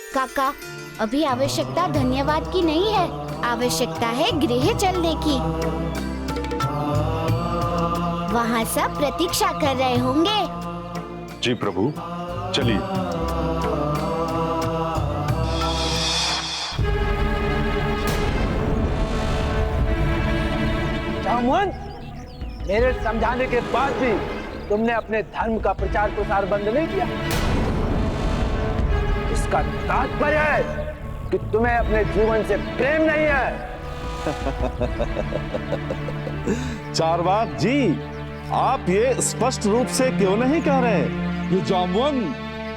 काका, अभी आवश्यकता धन्यवाद की नहीं है, आवश्यकता है गृह चलने की। वहाँ सब प्रतीक्षा कर रहे होंगे। जी प्रभु, चलिए। जामुन, मेरे समझाने के बाद भी तुमने अपने धर्म का प्रचार प्रसार बंद नहीं किया। इसका तात्पर्य है कि तुम्हें अपने जीवन से प्रेम नहीं है। चारवाक जी, आप ये स्पष्ट रूप से क्यों नहीं कह रहे? ये जामुन,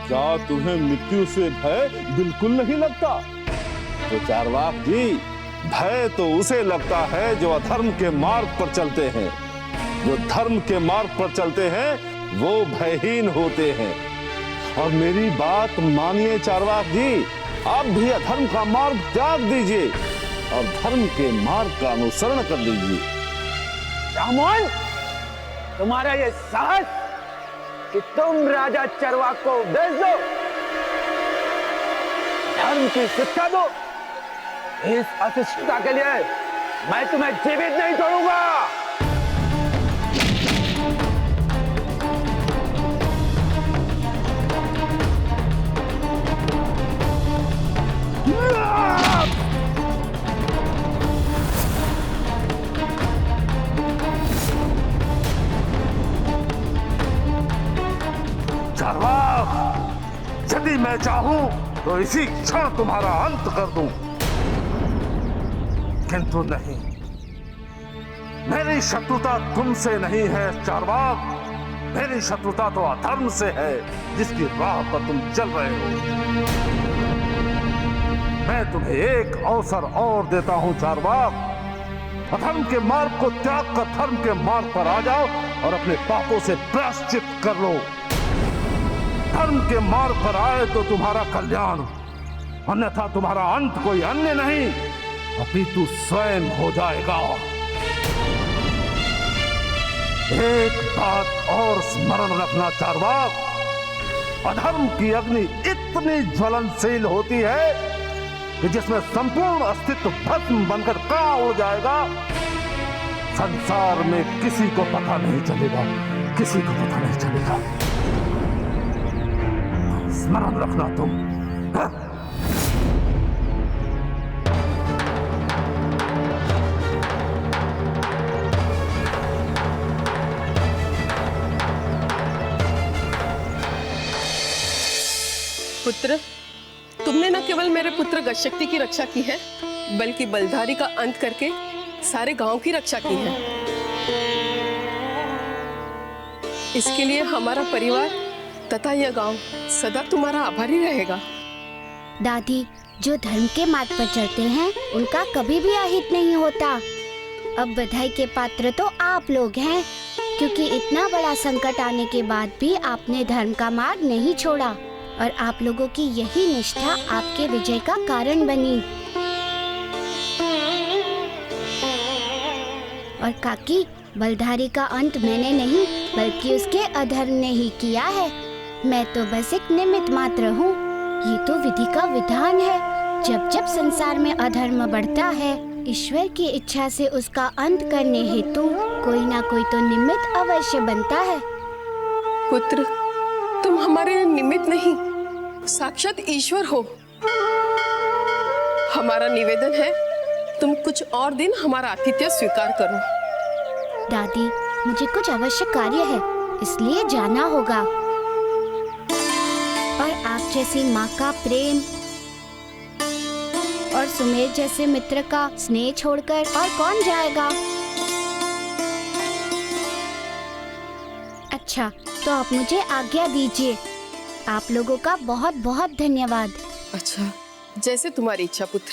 क्या तुम्हें मृत्यु से भय बिल्कुल नहीं लगता? तो चारवाक जी, भय तो उसे लगता है जो अधर्म के मार्ग पर चलते हैं। जो धर्म के मार्ग पर चलते हैं वो भयहीन होते हैं। और मेरी बात मानिए चारवाक जी, आप भी अधर्म का मार्ग त्याग दीजिए और धर्म के मार्ग का अनुसरण कर लीजिए। जामुन, तुम्हारा ये साहस कि तुम राजा चरवाक को उपदेश दो, धर्म की शिक्षा दो, इस अशिष्टता के लिए मैं तुम्हें जीवित नहीं छोड़ूंगा। चारवाक, यदि मैं चाहूं तो इसी क्षण तुम्हारा अंत कर दूं, किंतु नहीं। मेरी शत्रुता तुमसे नहीं है चारवाक, मेरी शत्रुता तो अधर्म से है जिसकी राह पर तुम चल रहे हो। मैं तुम्हें एक अवसर और देता हूं चारवाक, अधर्म के मार्ग को त्याग कर धर्म के मार्ग पर आ जाओ और अपने पापों से प्रायश्चित कर लो। धर्म के मार्ग पर आए तो तुम्हारा कल्याण, अन्यथा तुम्हारा अंत कोई अन्य नहीं अपितु स्वयं हो जाएगा। एक बात और स्मरण रखना चारवाक, अधर्म की अग्नि इतनी ज्वलनशील होती है कि जिसमें संपूर्ण अस्तित्व भस्म बनकर कहाँ उड़ जाएगा, संसार में किसी को पता नहीं चलेगा, किसी को पता नहीं चलेगा। स्मरण रखना तुम। पुत्र, तुमने न केवल मेरे पुत्र गजशक्ति की रक्षा की है, बल्कि बलधारी का अंत करके सारे गांव की रक्षा की है। इसके लिए हमारा परिवार तथा यह गांव सदा तुम्हारा आभारी रहेगा। दादी, जो धर्म के मार्ग पर चलते हैं उनका कभी भी अहित नहीं होता। अब बधाई के पात्र तो आप लोग हैं, क्योंकि इतना बड़ा संकट आने के बाद भी आपने धर्म का मार्ग नहीं छोड़ा और आप लोगों की यही निष्ठा आपके विजय का कारण बनी। और काकी, बलधारी का अंत मैंने नहीं बल्कि उसके अधर्म ने ही किया है। मैं तो बस एक निमित्त मात्र हूँ। ये तो विधि का विधान है। जब जब संसार में अधर्म बढ़ता है, ईश्वर की इच्छा से उसका अंत करने हेतु कोई ना कोई तो निमित्त अवश्य बनता है। पुत्र, तुम हमारे निमित्त नहीं, साक्षात ईश्वर हो। हमारा निवेदन है, तुम कुछ और दिन हमारा आतिथ्य स्वीकार करो। दादी, मुझे कुछ आवश्यक कार्य है, इसलिए जाना होगा। और आप जैसी माँ का प्रेम और सुमेर जैसे मित्र का स्नेह छोड़कर और कौन जाएगा? अच्छा, तो आप मुझे आज्ञा दीजिए। आप लोगों का बहुत बहुत धन्यवाद। अच्छा, जैसे तुम्हारी इच्छा पुत्र।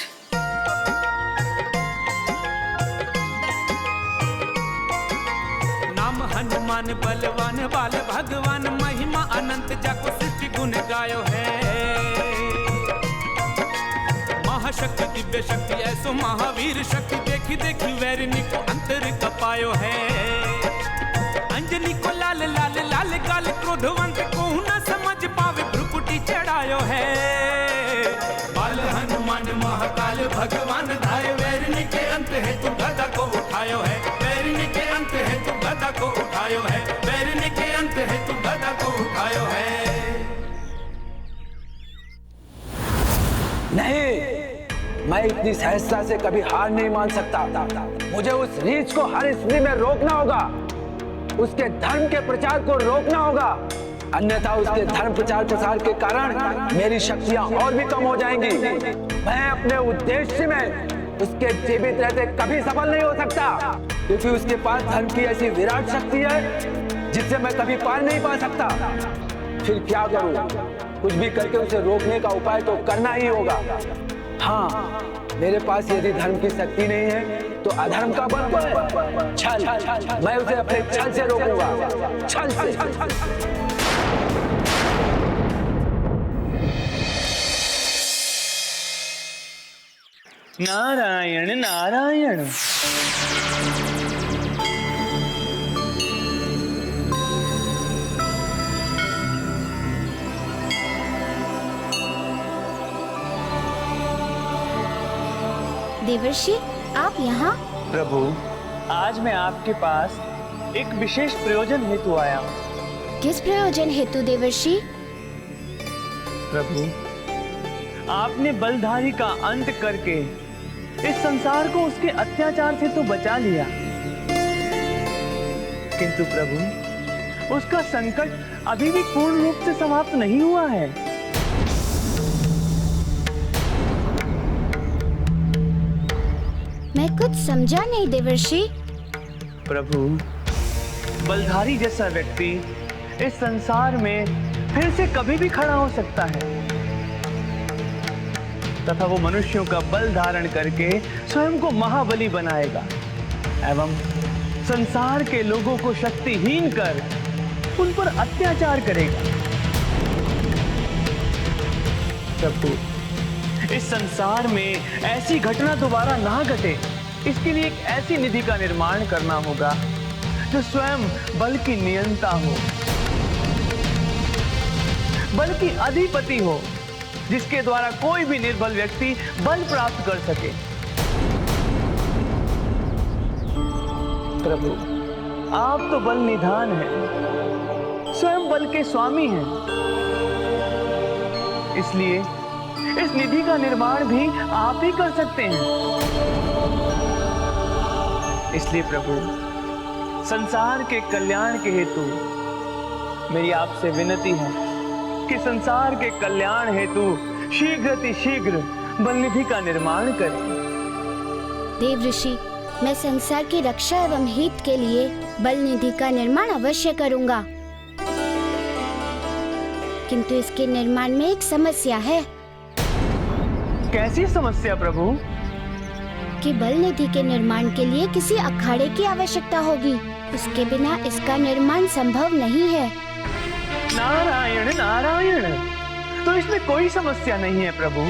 नाम हनुमान बलवान बाल भगवान, महिमा अनंत जाको सृष्टि गुण गायो है। महाशक्ति दिव्य शक्ति ऐसो महावीर शक्ति, देखी देखी वैरिणी को अंतर कपायो है। अंजनी को लाल लाल लाल गाल, क्रोधवंत को न समझ पावे भ्रुकुटी चढ़ायो है। महाकाल भगवान धाये, वैरिणी के अंत है तू गदा को उठायो है, वैरिणी के अंत है तू गदा को उठायो है, वैरिणी के अंत है तू गदा को उठायो है। नहीं, मैं इतनी सहजता से कभी हार नहीं मान सकता। मुझे उस रीछ को हर स्थिति में रोकना होगा, उसके धर्म के प्रचार को रोकना होगा, अन्यथा उसके धर्म प्रचार प्रसार के कारण मेरी शक्तियां और भी कम हो जाएंगी। मैं अपने उद्देश्य में उसके जीवित रहते कभी सफल नहीं हो सकता, क्योंकि उसके पास धर्म की ऐसी विराट शक्ति है जिससे मैं कभी पार नहीं पा सकता। फिर क्या करूं? कुछ भी करके उसे रोकने का उपाय तो करना ही होगा। हाँ, मेरे पास यदि धर्म की शक्ति नहीं है तो अधर्म का बल तो है छल। मैं उसे अपने छल से रोकूंगा, छल से। नारायण नारायण। देवर्षि, आप यहाँ? प्रभु, आज मैं आपके पास एक विशेष प्रयोजन हेतु आया हूँ। किस प्रयोजन हेतु देवर्षि? प्रभु, आपने बलधारी का अंत करके इस संसार को उसके अत्याचार से तो बचा लिया, किंतु प्रभु उसका संकट अभी भी पूर्ण रूप से समाप्त नहीं हुआ है। मैं कुछ समझा नहीं देवर्षि। प्रभु, बलधारी जैसा व्यक्ति इस संसार में फिर से कभी भी खड़ा हो सकता है तथा वो मनुष्यों का बल धारण करके स्वयं को महाबली बनाएगा एवं संसार के लोगों को शक्तिहीन कर उन पर अत्याचार करेगा। प्रभु, इस संसार में ऐसी घटना दोबारा ना घटे, इसके लिए एक ऐसी निधि का निर्माण करना होगा जो स्वयं बल की नियंता हो, बल की अधिपति हो, जिसके द्वारा कोई भी निर्बल व्यक्ति बल प्राप्त कर सके। प्रभु, आप तो बल निधान हैं, स्वयं बल के स्वामी हैं, इसलिए इस निधि का निर्माण भी आप ही कर सकते हैं। इसलिए प्रभु, संसार के कल्याण के हेतु मेरी आपसे विनती है कि संसार के कल्याण हेतु शीघ्र बल निधि का निर्माण करें। देव ऋषि, मैं संसार की रक्षा एवं हित के लिए बल निधि का निर्माण अवश्य करूंगा, किंतु इसके निर्माण में एक समस्या है। कैसी समस्या प्रभु? कि बल निधि के निर्माण के लिए किसी अखाड़े की आवश्यकता होगी, उसके बिना इसका निर्माण संभव नहीं है। नारायण नारायण, तो इसमें कोई समस्या नहीं है प्रभु,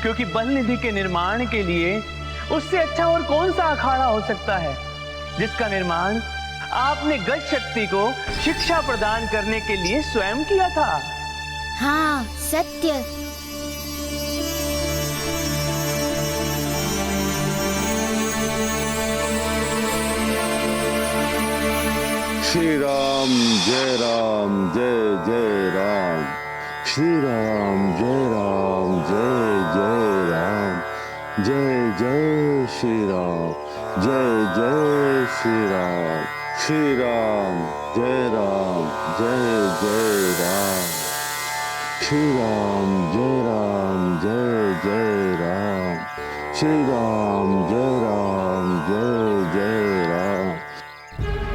क्योंकि बल निधि के निर्माण के लिए उससे अच्छा और कौन सा अखाड़ा हो सकता है जिसका निर्माण आपने गज शक्ति को शिक्षा प्रदान करने के लिए स्वयं किया था। हाँ, सत्य। श्री राम जय राम जय जय राम, श्री राम जय राम जय जय राम, जय जय श्री राम, जय जय श्री राम, श्री राम जय जय राम, श्री राम जय जय राम, श्री राम जय जय राम।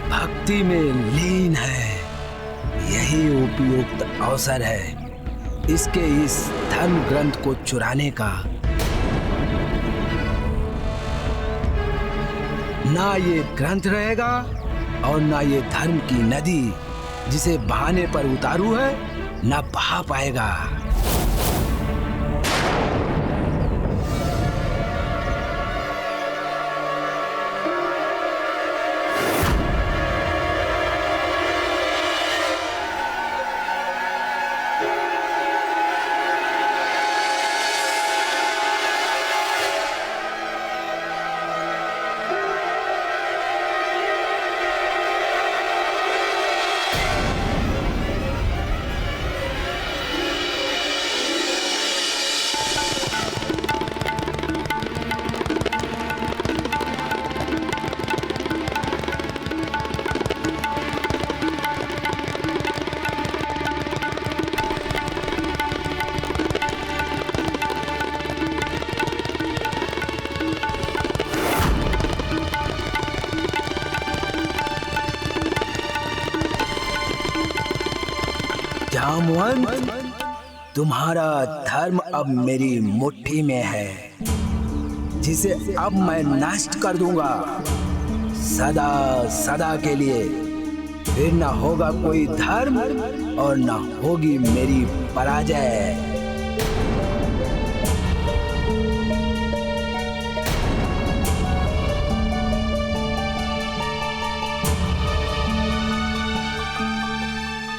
भक्ति में लीन है, यही उपयुक्त अवसर है इसके इस धर्म ग्रंथ को चुराने का। ना ये ग्रंथ रहेगा और ना ये धर्म की नदी जिसे बहाने पर उतारू है ना बहा पाएगा। तुम्हारा धर्म अब मेरी मुट्ठी में है, जिसे अब मैं नष्ट कर दूंगा सदा सदा के लिए। फिर न होगा कोई धर्म और न होगी मेरी पराजय।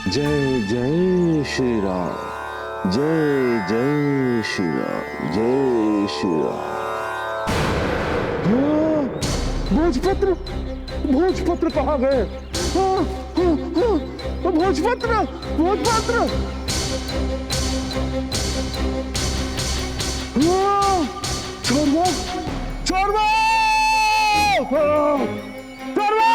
जय जय श्री राम, जय जय श्री राम, जय श्री राम। भोजपत्र, भोजपत्र कहाँ गए? भोजपत्र, भोजपत्र। छोड़वा, छोड़वा, छोड़वा।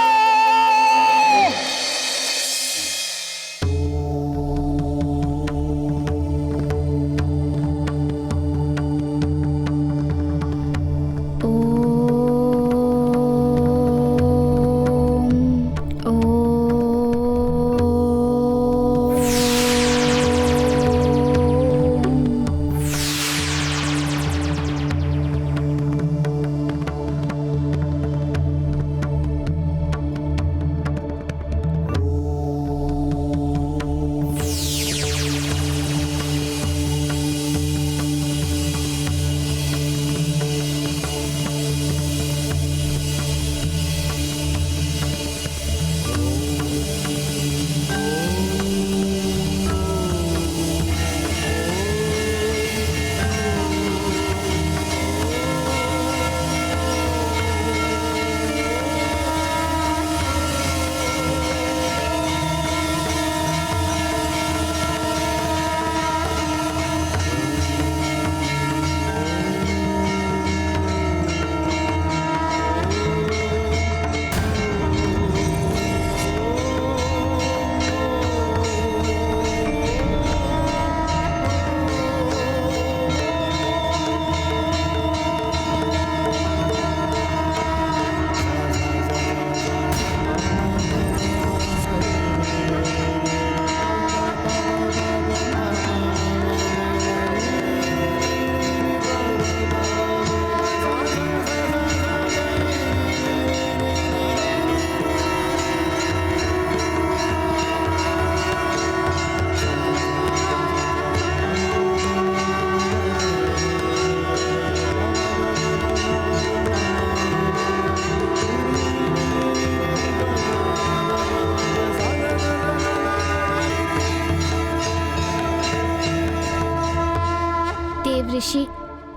ऋषि,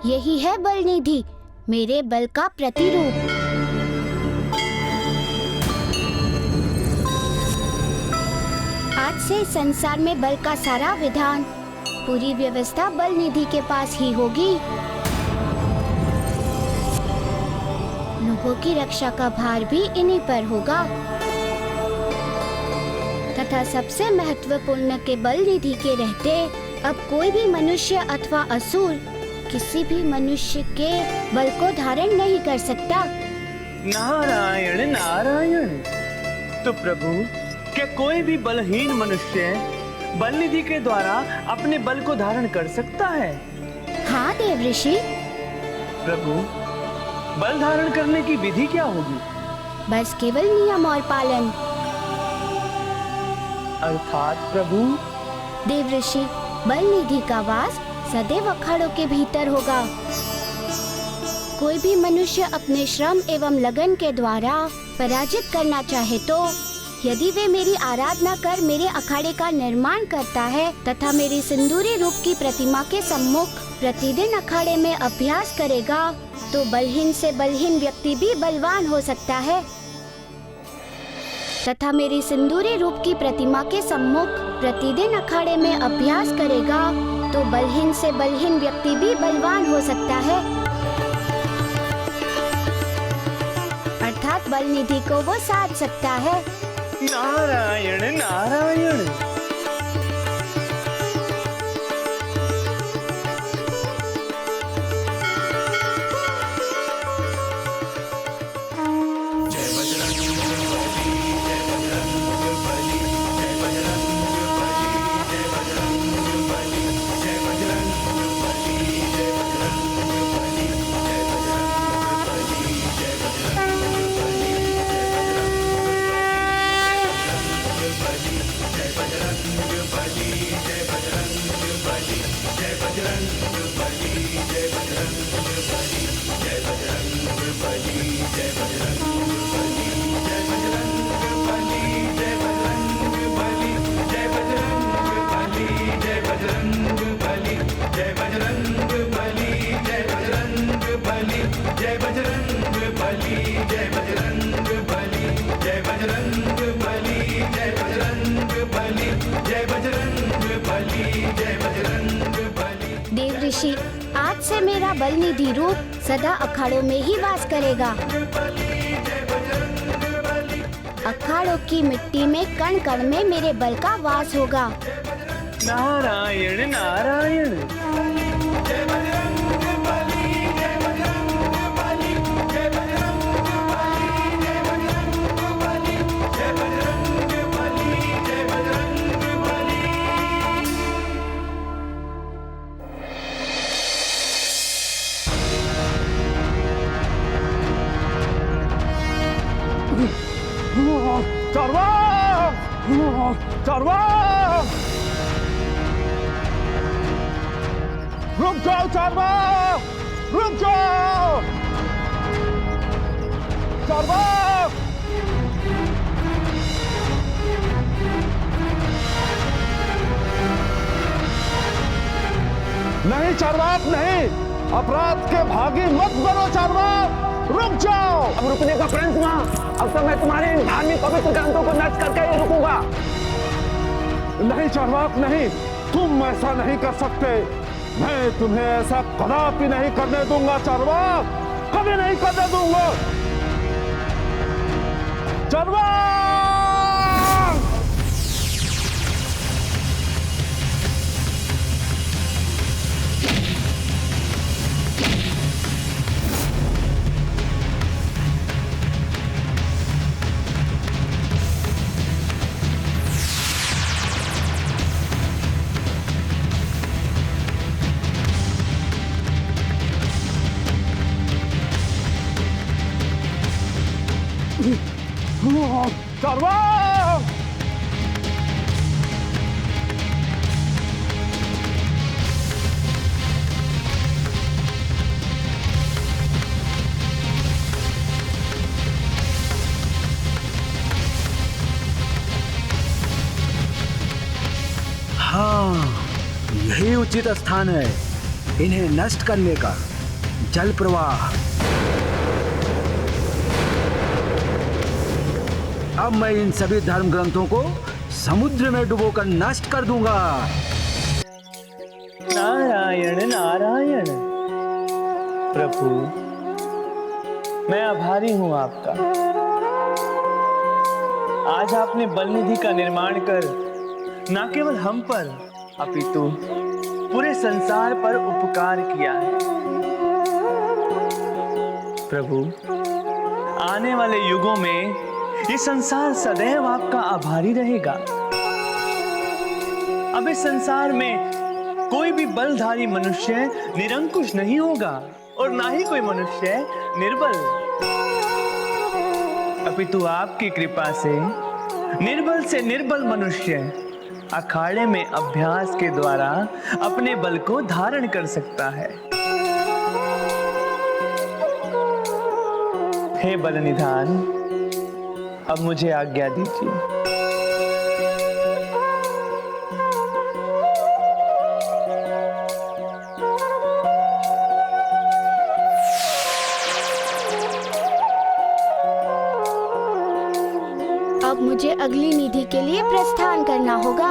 यही है बल निधि, मेरे बल का प्रतिरूप। आज से संसार में बल का सारा विधान, पूरी व्यवस्था बल निधि के पास ही होगी। लोगों की रक्षा का भार भी इन्हीं पर होगा तथा सबसे महत्वपूर्ण के बल निधि के रहते अब कोई भी मनुष्य अथवा असुर किसी भी मनुष्य के बल को धारण नहीं कर सकता। नारायण नारायण। तो प्रभु, क्या कोई भी बलहीन मनुष्य बल निधि के द्वारा अपने बल को धारण कर सकता है? हाँ देव ऋषि। प्रभु, बल धारण करने की विधि क्या होगी? बस केवल नियम और पालन। अर्थात प्रभु? देव ऋषि, बल निधि का वास सदैव अखाड़ों के भीतर होगा। कोई भी मनुष्य अपने श्रम एवं लगन के द्वारा पराजित करना चाहे तो यदि वे मेरी आराधना कर मेरे अखाड़े का निर्माण करता है तथा मेरी सिंदूरी रूप की प्रतिमा के सम्मुख प्रतिदिन अखाड़े में अभ्यास करेगा तो बलहीन से बलहीन व्यक्ति भी बलवान हो सकता है तथा मेरी सिंदूरी रूप की प्रतिमा के सम्मुख प्रतिदिन अखाड़े में अभ्यास करेगा तो बलहीन से बलहीन व्यक्ति भी बलवान हो सकता है। अर्थात बल निधि को वो साध सकता है। नारायण नारायण। जय ऋषि, आज से मेरा बल निधि रूप सदा अखाड़ों में ही वास करेगा। अखाड़ों की मिट्टी में कण कण में मेरे बल का वास होगा। नारायण नारायण। चारवाक! रुक जाओ चारवाक! रुक जाओ! चारवाक! नहीं चारवाक नहीं, अपराध के भागी मत बनो चारवाक! रुक जाओ! अब रुकने का प्रयत्न वहां। अब तो मैं तुम्हारे इन धार्मिक पवित्र ग्रंथों को नष्ट करके ही रुकूंगा। नहीं चारवाक नहीं, तुम ऐसा नहीं कर सकते। मैं तुम्हें ऐसा कदापि नहीं करने दूंगा चारवाक, कभी नहीं करने दूंगा। चारवाक! चारवाक! हाँ, यही उचित स्थान है इन्हें नष्ट करने का। जल प्रवाह। अब मैं इन सभी धर्म ग्रंथों को समुद्र में डुबोकर नष्ट कर दूंगा। नारायण नारायण। प्रभु, मैं आभारी हूं आपका। आज आपने बल निधि का निर्माण कर न केवल हम पर अपितु पूरे संसार पर उपकार किया है। प्रभु, आने वाले युगों में ये संसार सदैव आपका आभारी रहेगा। अब इस संसार में कोई भी बलधारी मनुष्य निरंकुश नहीं होगा और ना ही कोई मनुष्य निर्बल। अपितु आपकी कृपा से निर्बल मनुष्य अखाड़े में अभ्यास के द्वारा अपने बल को धारण कर सकता है। हे बल निधान, अब मुझे आज्ञा दीजिए। अब मुझे अगली निधि के लिए प्रस्थान करना होगा।